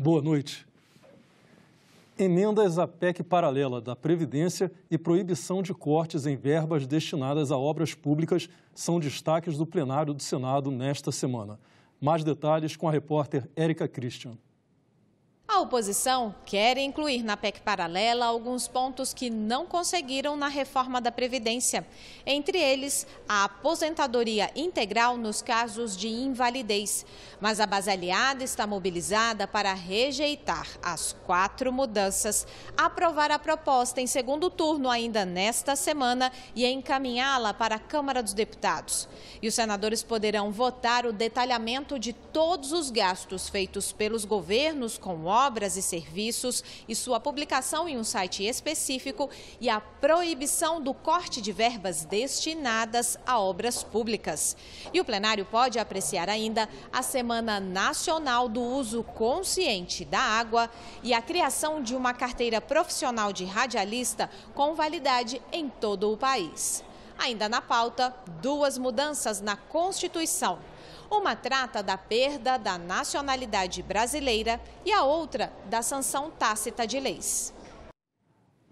Boa noite. Emendas à PEC paralela da Previdência e proibição de cortes em verbas destinadas a obras públicas são destaques do plenário do Senado nesta semana. Mais detalhes com a repórter Érica Christian. A oposição quer incluir na PEC paralela alguns pontos que não conseguiram na reforma da Previdência. Entre eles, a aposentadoria integral nos casos de invalidez. Mas a base aliada está mobilizada para rejeitar as 4 mudanças, aprovar a proposta em segundo turno ainda nesta semana e encaminhá-la para a Câmara dos Deputados. E os senadores poderão votar o detalhamento de todos os gastos feitos pelos governos com obras e serviços e sua publicação em um site específico e a proibição do corte de verbas destinadas a obras públicas. E o plenário pode apreciar ainda a Semana Nacional do Uso Consciente da Água e a criação de uma carteira profissional de radialista com validade em todo o país. Ainda na pauta, 2 mudanças na Constituição. Uma trata da perda da nacionalidade brasileira e a outra da sanção tácita de leis.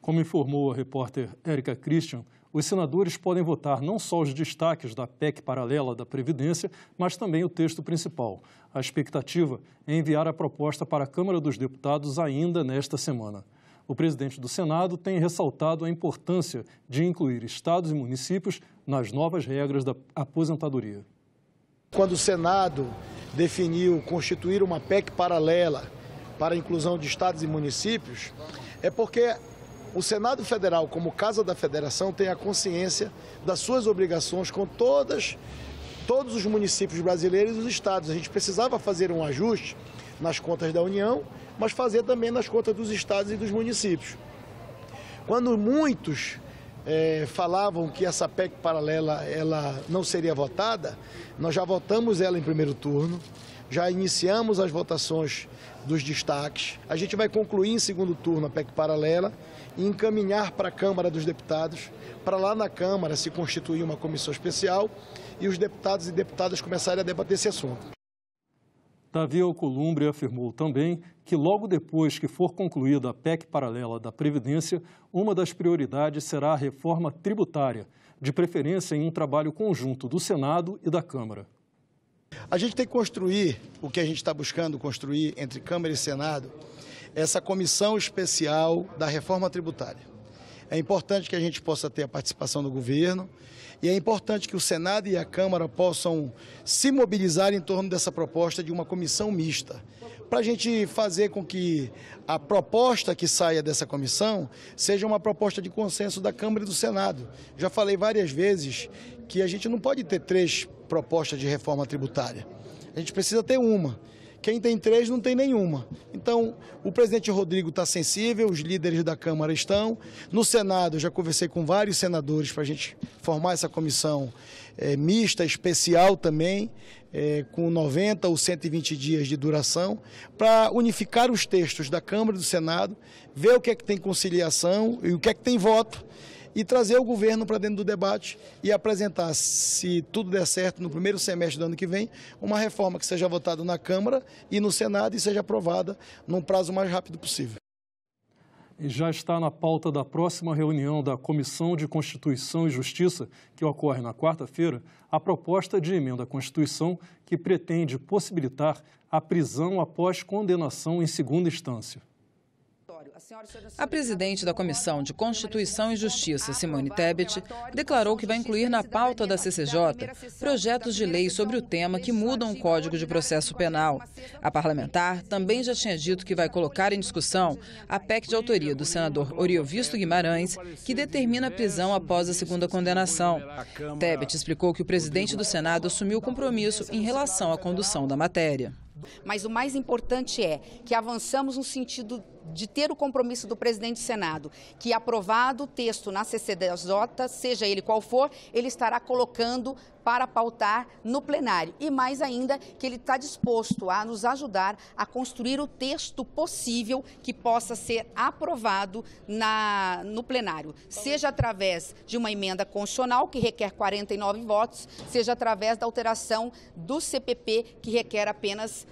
Como informou a repórter Érica Christian, os senadores podem votar não só os destaques da PEC paralela da Previdência, mas também o texto principal. A expectativa é enviar a proposta para a Câmara dos Deputados ainda nesta semana. O presidente do Senado tem ressaltado a importância de incluir estados e municípios nas novas regras da aposentadoria. Quando o Senado definiu constituir uma PEC paralela para a inclusão de estados e municípios, é porque o Senado Federal, como Casa da Federação, tem a consciência das suas obrigações com todos os municípios brasileiros e os estados. A gente precisava fazer um ajuste nas contas da União, mas fazer também nas contas dos estados e dos municípios. Quando muitos falavam que essa PEC paralela ela não seria votada, nós já votamos ela em primeiro turno, já iniciamos as votações dos destaques, a gente vai concluir em segundo turno a PEC paralela e encaminhar para a Câmara dos Deputados, para lá na Câmara se constituir uma comissão especial e os deputados e deputadas começarem a debater esse assunto. Davi Alcolumbre afirmou também que logo depois que for concluída a PEC paralela da Previdência, uma das prioridades será a reforma tributária, de preferência em um trabalho conjunto do Senado e da Câmara. A gente tem que construir, o que a gente está buscando construir entre Câmara e Senado, essa comissão especial da reforma tributária. É importante que a gente possa ter a participação do governo e é importante que o Senado e a Câmara possam se mobilizar em torno dessa proposta de uma comissão mista, para a gente fazer com que a proposta que saia dessa comissão seja uma proposta de consenso da Câmara e do Senado. Já falei várias vezes que a gente não pode ter 3 propostas de reforma tributária, a gente precisa ter uma. Quem tem 3 não tem nenhuma. Então, o presidente Rodrigo está sensível, os líderes da Câmara estão. No Senado, já conversei com vários senadores para a gente formar essa comissão mista, especial também, com 90 ou 120 dias de duração, para unificar os textos da Câmara e do Senado, ver o que é que tem conciliação e o que é que tem voto, e trazer o governo para dentro do debate e apresentar, se tudo der certo, no primeiro semestre do ano que vem, uma reforma que seja votada na Câmara e no Senado e seja aprovada num prazo mais rápido possível. E já está na pauta da próxima reunião da Comissão de Constituição e Justiça, que ocorre na quarta-feira, a proposta de emenda à Constituição que pretende possibilitar a prisão após condenação em segunda instância. A presidente da Comissão de Constituição e Justiça, Simone Tebet, declarou que vai incluir na pauta da CCJ projetos de lei sobre o tema que mudam o Código de Processo Penal. A parlamentar também já tinha dito que vai colocar em discussão a PEC de autoria do senador Oriovisto Guimarães, que determina a prisão após a segunda condenação. Tebet explicou que o presidente do Senado assumiu o compromisso em relação à condução da matéria. Mas o mais importante é que avançamos no sentido de ter o compromisso do presidente do Senado, que aprovado o texto na CCJ, seja ele qual for, ele estará colocando para pautar no plenário. E mais ainda, que ele está disposto a nos ajudar a construir o texto possível que possa ser aprovado no plenário, seja através de uma emenda constitucional, que requer 49 votos, seja através da alteração do CPP, que requer apenas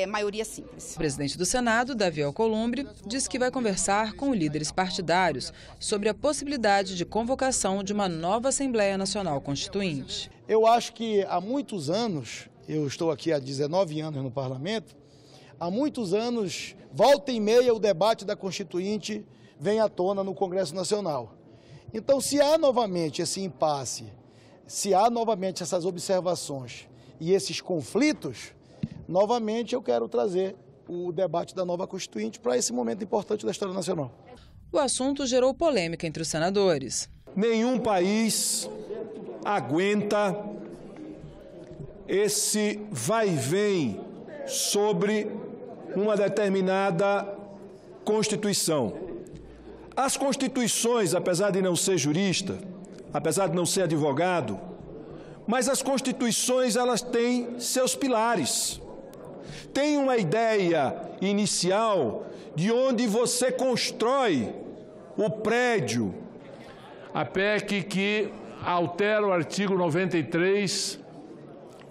maioria simples. O presidente do Senado, Davi Alcolumbre, disse que vai conversar com líderes partidários sobre a possibilidade de convocação de uma nova Assembleia Nacional Constituinte. Eu acho que há muitos anos, eu estou aqui há 19 anos no parlamento, há muitos anos, volta e meia, o debate da Constituinte vem à tona no Congresso Nacional. Então, se há novamente esse impasse, se há novamente essas observações e esses conflitos, novamente eu quero trazer o debate da nova Constituinte para esse momento importante da história nacional. O assunto gerou polêmica entre os senadores. Nenhum país aguenta esse vai e vem sobre uma determinada Constituição. As Constituições, apesar de não ser jurista, apesar de não ser advogado, mas as Constituições, elas têm seus pilares. Tem uma ideia inicial de onde você constrói o prédio. A PEC que altera o artigo 93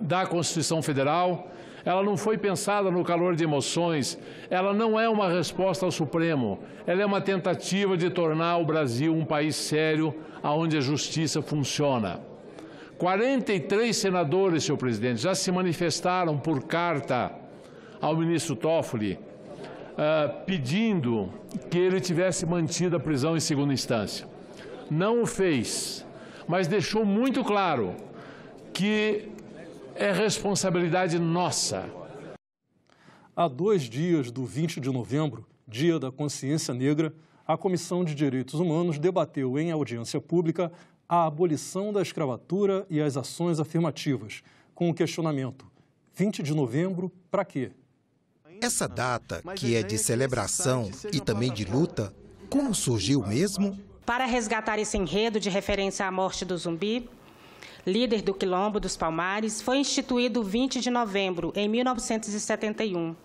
da Constituição Federal, ela não foi pensada no calor de emoções, ela não é uma resposta ao Supremo, ela é uma tentativa de tornar o Brasil um país sério, onde a justiça funciona. 43 senadores, senhor presidente, já se manifestaram por carta ao ministro Toffoli, pedindo que ele tivesse mantido a prisão em segunda instância. Não o fez, mas deixou muito claro que é responsabilidade nossa. Há 2 dias do 20 de novembro, Dia da Consciência Negra, a Comissão de Direitos Humanos debateu em audiência pública a abolição da escravatura e as ações afirmativas, com o questionamento: 20 de novembro, para quê? Essa data, que é de celebração e também de luta, como surgiu mesmo? Para resgatar esse enredo de referência à morte do Zumbi, líder do Quilombo dos Palmares, foi instituído o 20 de novembro, em 1971,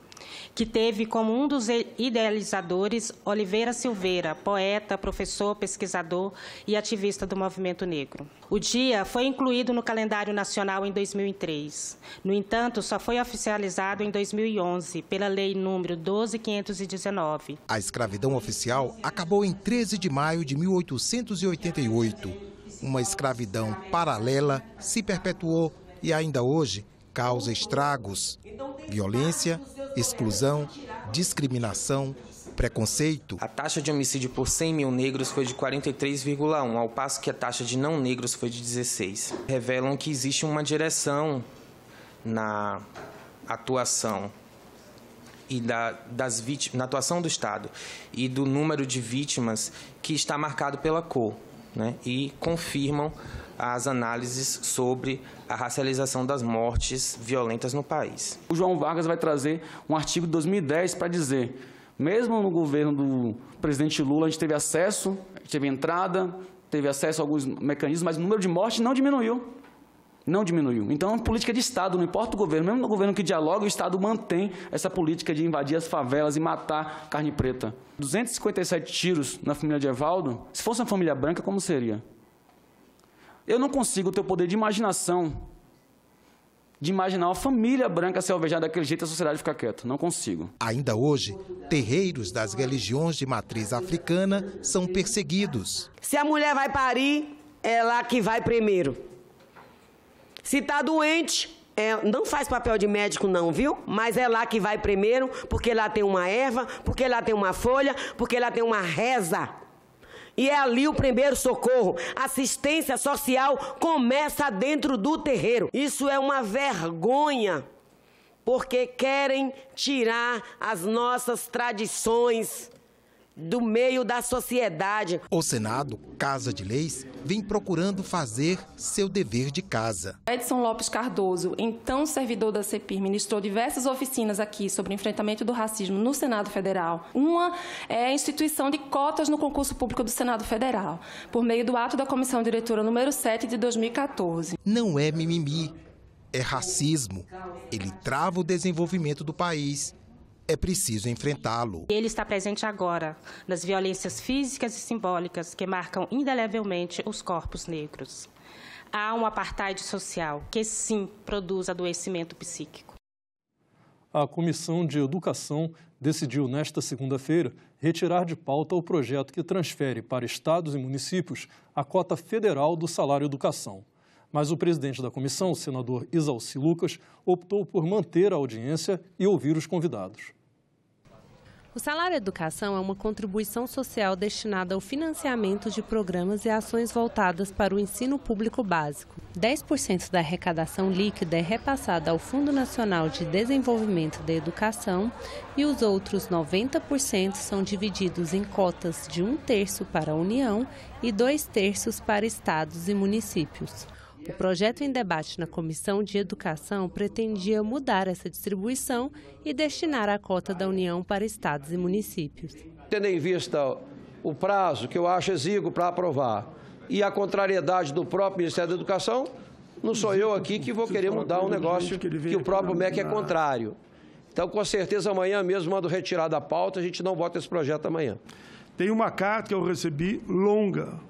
que teve como um dos idealizadores Oliveira Silveira, poeta, professor, pesquisador e ativista do movimento negro. O dia foi incluído no calendário nacional em 2003. No entanto, só foi oficializado em 2011, pela Lei número 12.519. A escravidão oficial acabou em 13 de maio de 1888. Uma escravidão paralela se perpetuou e ainda hoje causa estragos, violência, exclusão, discriminação, preconceito. A taxa de homicídio por 100 mil negros foi de 43,1, ao passo que a taxa de não negros foi de 16. Revelam que existe uma direção na atuação e na atuação do Estado e do número de vítimas que está marcado pela cor, né? E confirmam as análises sobre a racialização das mortes violentas no país. O João Vargas vai trazer um artigo de 2010 para dizer, mesmo no governo do presidente Lula, a gente teve acesso, teve entrada, teve acesso a alguns mecanismos, mas o número de mortes não diminuiu. Não diminuiu. Então, é política de Estado, não importa o governo. Mesmo no governo que dialoga, o Estado mantém essa política de invadir as favelas e matar carne preta. 257 tiros na família de Evaldo, se fosse uma família branca, como seria? Eu não consigo ter o poder de imaginação, de imaginar uma família branca ser alvejada daquele jeito e a sociedade ficar quieta. Não consigo. Ainda hoje, terreiros das religiões de matriz africana são perseguidos. Se a mulher vai parir, é lá que vai primeiro. Se está doente, não faz papel de médico não, viu? Mas é lá que vai primeiro, porque lá tem uma erva, porque lá tem uma folha, porque lá tem uma reza. E é ali o primeiro socorro. Assistência social começa dentro do terreiro. Isso é uma vergonha, porque querem tirar as nossas tradições do meio da sociedade. O Senado, Casa de Leis, vem procurando fazer seu dever de casa. Edson Lopes Cardoso, então servidor da CEPIR, ministrou diversas oficinas aqui sobre o enfrentamento do racismo no Senado Federal. Uma é a instituição de cotas no concurso público do Senado Federal, por meio do ato da Comissão Diretora número 7 de 2014. Não é mimimi, é racismo. Ele trava o desenvolvimento do país. É preciso enfrentá-lo. Ele está presente agora nas violências físicas e simbólicas que marcam indelevelmente os corpos negros. Há um apartheid social que, sim, produz adoecimento psíquico. A Comissão de Educação decidiu, nesta segunda-feira, retirar de pauta o projeto que transfere para estados e municípios a cota federal do salário educação. Mas o presidente da comissão, o senador Isalci Lucas, optou por manter a audiência e ouvir os convidados. O salário educação é uma contribuição social destinada ao financiamento de programas e ações voltadas para o ensino público básico. 10% da arrecadação líquida é repassada ao Fundo Nacional de Desenvolvimento da Educação e os outros 90% são divididos em cotas de 1/3 para a União e 2/3 para estados e municípios. O projeto em debate na Comissão de Educação pretendia mudar essa distribuição e destinar a cota da União para estados e municípios. Tendo em vista o prazo, que eu acho exíguo para aprovar, e a contrariedade do próprio Ministério da Educação, não sou eu aqui que vou querer mudar um negócio que o próprio MEC é contrário. Então, com certeza, amanhã mesmo mando retirar da pauta, a gente não vota esse projeto amanhã. Tem uma carta que eu recebi longa.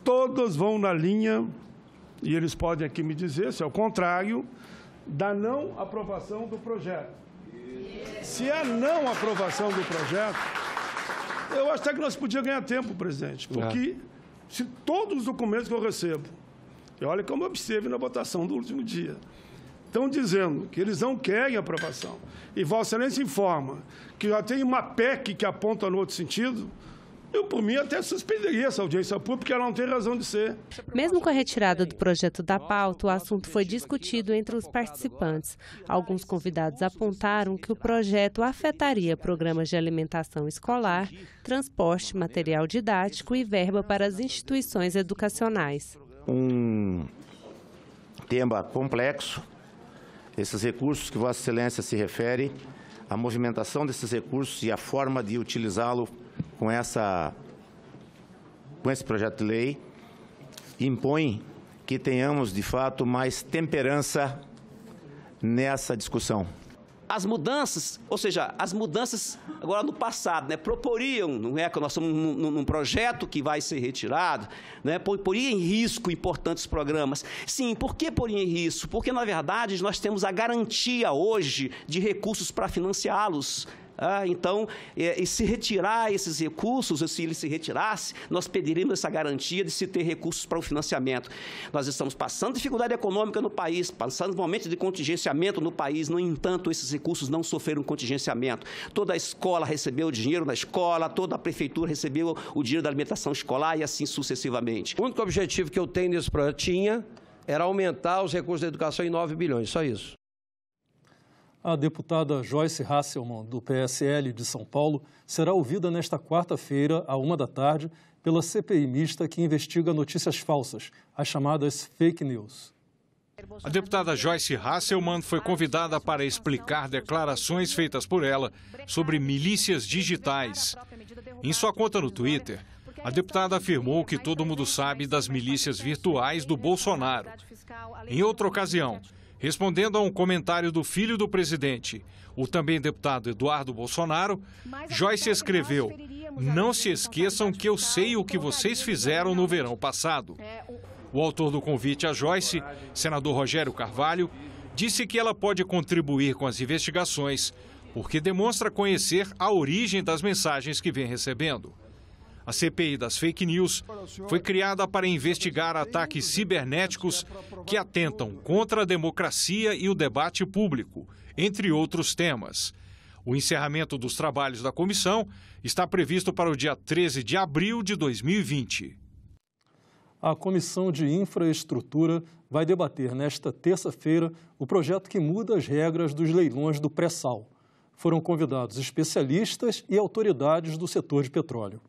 Todas vão na linha... E eles podem aqui me dizer se é o contrário da não aprovação do projeto. Se é não aprovação do projeto, eu acho até que nós podíamos ganhar tempo, presidente, porque se todos os documentos que eu recebo, e olha como eu observe na votação do último dia, estão dizendo que eles não querem aprovação, e Vossa Excelência informa que já tem uma PEC que aponta no outro sentido, eu, por mim, até suspenderia essa audiência pública, porque ela não tem razão de ser. Mesmo com a retirada do projeto da pauta, o assunto foi discutido entre os participantes. Alguns convidados apontaram que o projeto afetaria programas de alimentação escolar, transporte, material didático e verba para as instituições educacionais. Um tema complexo, esses recursos que Vossa Excelência se refere, a movimentação desses recursos e a forma de utilizá-lo com esse projeto de lei, impõe que tenhamos, de fato, mais temperança nessa discussão. As mudanças, ou seja, as mudanças agora no passado, né, proporiam, não é que nós estamos num projeto que vai ser retirado, né, poria em risco importantes programas. Sim, por que poria em risco? Porque, na verdade, nós temos a garantia hoje de recursos para financiá-los. Então, e se retirar esses recursos, ou se ele se retirasse, nós pediríamos essa garantia de se ter recursos para o financiamento. Nós estamos passando dificuldade econômica no país, passando momentos de contingenciamento no país, no entanto, esses recursos não sofreram contingenciamento. Toda a escola recebeu o dinheiro da escola, toda a prefeitura recebeu o dinheiro da alimentação escolar e assim sucessivamente. O único objetivo que eu tenho nesse projeto era aumentar os recursos da educação em 9 bilhões, só isso. A deputada Joyce Hasselmann, do PSL de São Paulo, será ouvida nesta quarta-feira, à 13h, pela CPI mista que investiga notícias falsas, as chamadas fake news. A deputada Joyce Hasselmann foi convidada para explicar declarações feitas por ela sobre milícias digitais. Em sua conta no Twitter, a deputada afirmou que todo mundo sabe das milícias virtuais do Bolsonaro. Em outra ocasião, respondendo a um comentário do filho do presidente, o também deputado Eduardo Bolsonaro, Joyce escreveu: "Não se esqueçam que eu sei o que vocês fizeram no verão passado." O autor do convite a Joyce, senador Rogério Carvalho, disse que ela pode contribuir com as investigações, porque demonstra conhecer a origem das mensagens que vem recebendo. A CPI das fake news foi criada para investigar ataques cibernéticos que atentam contra a democracia e o debate público, entre outros temas. O encerramento dos trabalhos da comissão está previsto para o dia 13 de abril de 2020. A Comissão de Infraestrutura vai debater nesta terça-feira o projeto que muda as regras dos leilões do pré-sal. Foram convidados especialistas e autoridades do setor de petróleo.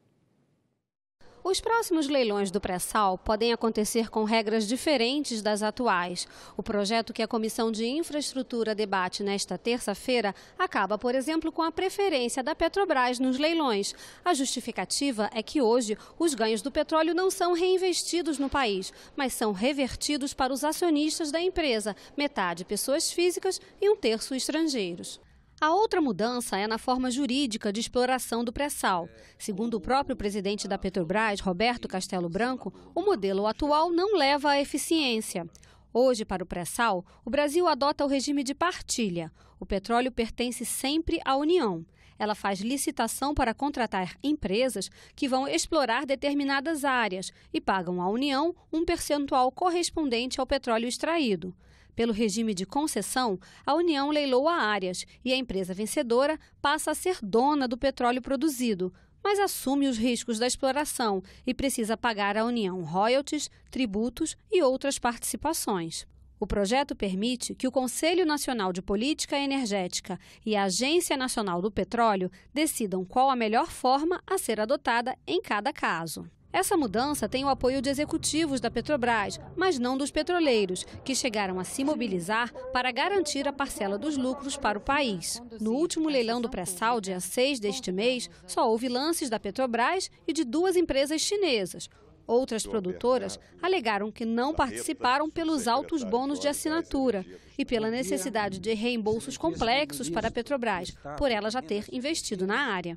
Os próximos leilões do pré-sal podem acontecer com regras diferentes das atuais. O projeto que a Comissão de Infraestrutura debate nesta terça-feira acaba, por exemplo, com a preferência da Petrobras nos leilões. A justificativa é que hoje os ganhos do petróleo não são reinvestidos no país, mas são revertidos para os acionistas da empresa, metade pessoas físicas e um terço estrangeiros. A outra mudança é na forma jurídica de exploração do pré-sal. Segundo o próprio presidente da Petrobras, Roberto Castelo Branco, o modelo atual não leva à eficiência. Hoje, para o pré-sal, o Brasil adota o regime de partilha. O petróleo pertence sempre à União. Ela faz licitação para contratar empresas que vão explorar determinadas áreas e pagam à União um percentual correspondente ao petróleo extraído. Pelo regime de concessão, a União leiloa áreas e a empresa vencedora passa a ser dona do petróleo produzido, mas assume os riscos da exploração e precisa pagar à União royalties, tributos e outras participações. O projeto permite que o Conselho Nacional de Política Energética e a Agência Nacional do Petróleo decidam qual a melhor forma a ser adotada em cada caso. Essa mudança tem o apoio de executivos da Petrobras, mas não dos petroleiros, que chegaram a se mobilizar para garantir a parcela dos lucros para o país. No último leilão do pré-sal, dia 6 deste mês, só houve lances da Petrobras e de 2 empresas chinesas. Outras produtoras alegaram que não participaram pelos altos bônus de assinatura e pela necessidade de reembolsos complexos para a Petrobras, por ela já ter investido na área.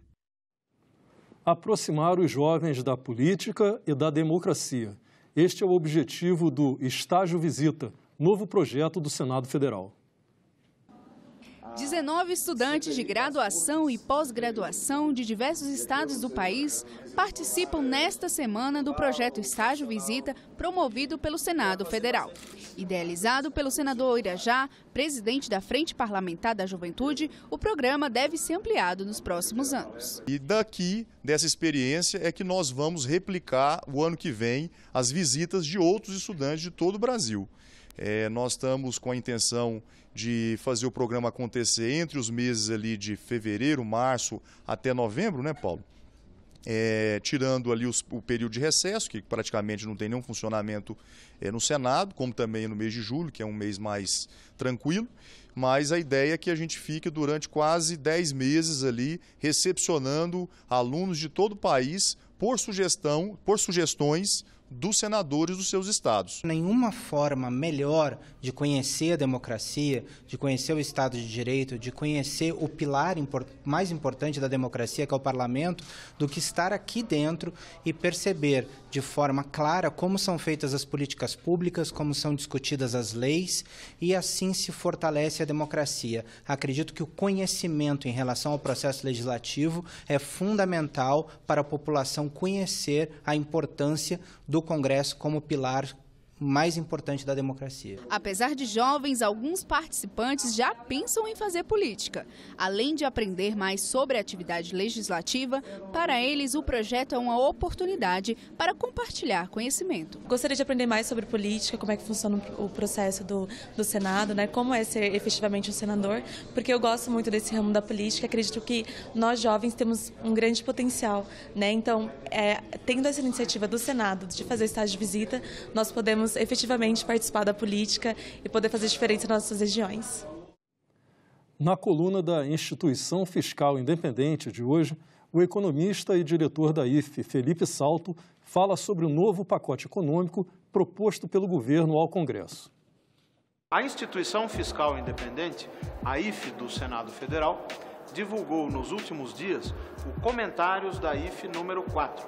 Aproximar os jovens da política e da democracia. Este é o objetivo do Estágio Visita, novo projeto do Senado Federal. 19 estudantes de graduação e pós-graduação de diversos estados do país participam nesta semana do projeto Estágio Visita, promovido pelo Senado Federal. Idealizado pelo senador Irajá, presidente da Frente Parlamentar da Juventude, o programa deve ser ampliado nos próximos anos. E daqui, dessa experiência, é que nós vamos replicar o ano que vem as visitas de outros estudantes de todo o Brasil. Nós estamos com a intenção de fazer o programa acontecer entre os meses ali de fevereiro, março até novembro, né, Paulo? Tirando ali o período de recesso, que praticamente não tem nenhum funcionamento no Senado, como também no mês de julho, que é um mês mais tranquilo. Mas a ideia é que a gente fique durante quase 10 meses ali recepcionando alunos de todo o país por sugestões dos senadores dos seus estados. Nenhuma forma melhor de conhecer a democracia, de conhecer o Estado de Direito, de conhecer o pilar mais importante da democracia, que é o parlamento, do que estar aqui dentro e perceber de forma clara como são feitas as políticas públicas, como são discutidas as leis, e assim se fortalece a democracia. Acredito que o conhecimento em relação ao processo legislativo é fundamental para a população conhecer a importância do Congresso como pilar mais importante da democracia. Apesar de jovens, alguns participantes já pensam em fazer política. Além de aprender mais sobre a atividade legislativa, para eles o projeto é uma oportunidade para compartilhar conhecimento. Gostaria de aprender mais sobre política, como é que funciona o processo do Senado, né? Como é ser efetivamente um senador, porque eu gosto muito desse ramo da política, acredito que nós jovens temos um grande potencial, né? Então, tendo essa iniciativa do Senado de fazer estágio de visita, nós podemos efetivamente participar da política e poder fazer diferença nas nossas regiões. Na coluna da Instituição Fiscal Independente de hoje, o economista e diretor da IFE, Felipe Salto, fala sobre o novo pacote econômico proposto pelo governo ao Congresso. A Instituição Fiscal Independente, a IFE do Senado Federal, divulgou nos últimos dias o Comentários da IFE número 4.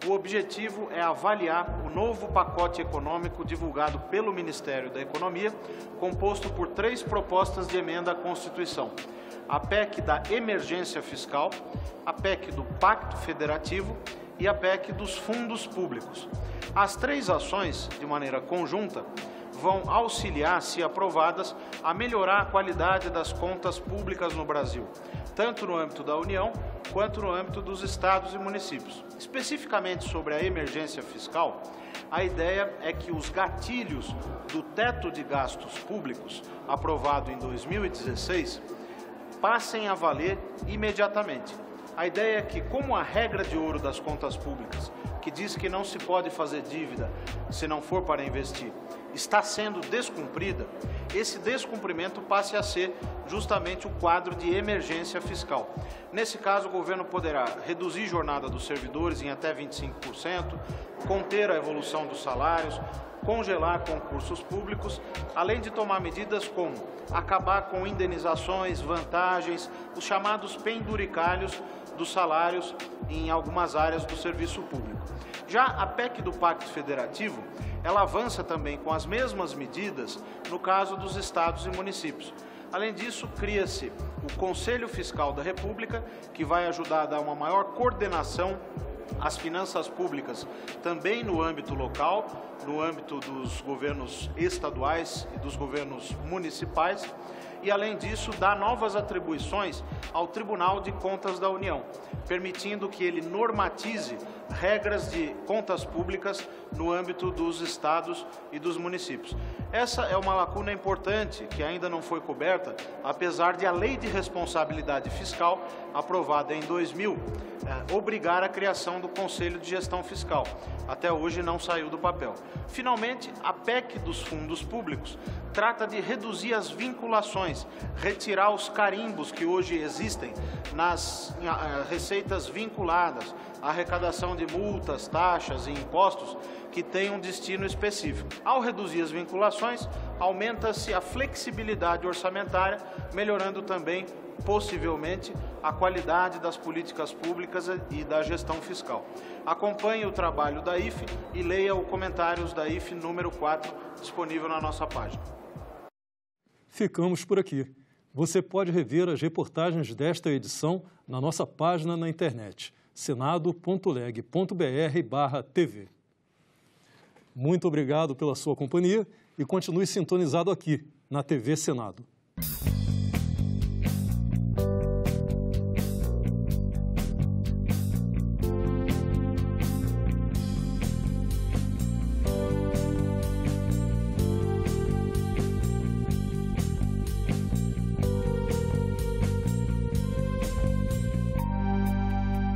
O objetivo é avaliar o novo pacote econômico divulgado pelo Ministério da Economia, composto por 3 propostas de emenda à Constituição: a PEC da emergência fiscal, a PEC do Pacto Federativo e a PEC dos fundos públicos. As 3 ações, de maneira conjunta, vão auxiliar, se aprovadas, a melhorar a qualidade das contas públicas no Brasil, tanto no âmbito da União quanto no âmbito dos estados e municípios. Especificamente sobre a emergência fiscal, a ideia é que os gatilhos do teto de gastos públicos, aprovado em 2016, passem a valer imediatamente. A ideia é que, como a regra de ouro das contas públicas, que diz que não se pode fazer dívida se não for para investir, está sendo descumprida, esse descumprimento passe a ser justamente o quadro de emergência fiscal. Nesse caso, o governo poderá reduzir a jornada dos servidores em até 25%, conter a evolução dos salários, congelar concursos públicos, além de tomar medidas como acabar com indenizações, vantagens, os chamados penduricalhos dos salários em algumas áreas do serviço público. Já a PEC do Pacto Federativo, ela avança também com as mesmas medidas no caso dos estados e municípios. Além disso, cria-se o Conselho Fiscal da República, que vai ajudar a dar uma maior coordenação às finanças públicas, também no âmbito local, no âmbito dos governos estaduais e dos governos municipais, e, além disso, dá novas atribuições ao Tribunal de Contas da União, permitindo que ele normatize regras de contas públicas no âmbito dos estados e dos municípios. Essa é uma lacuna importante que ainda não foi coberta, apesar de a Lei de Responsabilidade Fiscal, aprovada em 2000, obrigar a criação do Conselho de Gestão Fiscal. Até hoje não saiu do papel. Finalmente, a PEC dos fundos públicos trata de reduzir as vinculações, retirar os carimbos que hoje existem nas receitas vinculadas à arrecadação de multas, taxas e impostos que têm um destino específico. Ao reduzir as vinculações, aumenta-se a flexibilidade orçamentária, melhorando também, possivelmente, a qualidade das políticas públicas e da gestão fiscal. Acompanhe o trabalho da IFE e leia o comentários da IFE número 4, disponível na nossa página. Ficamos por aqui. Você pode rever as reportagens desta edição na nossa página na internet, senado.leg.br/tv. Muito obrigado pela sua companhia e continue sintonizado aqui na TV Senado.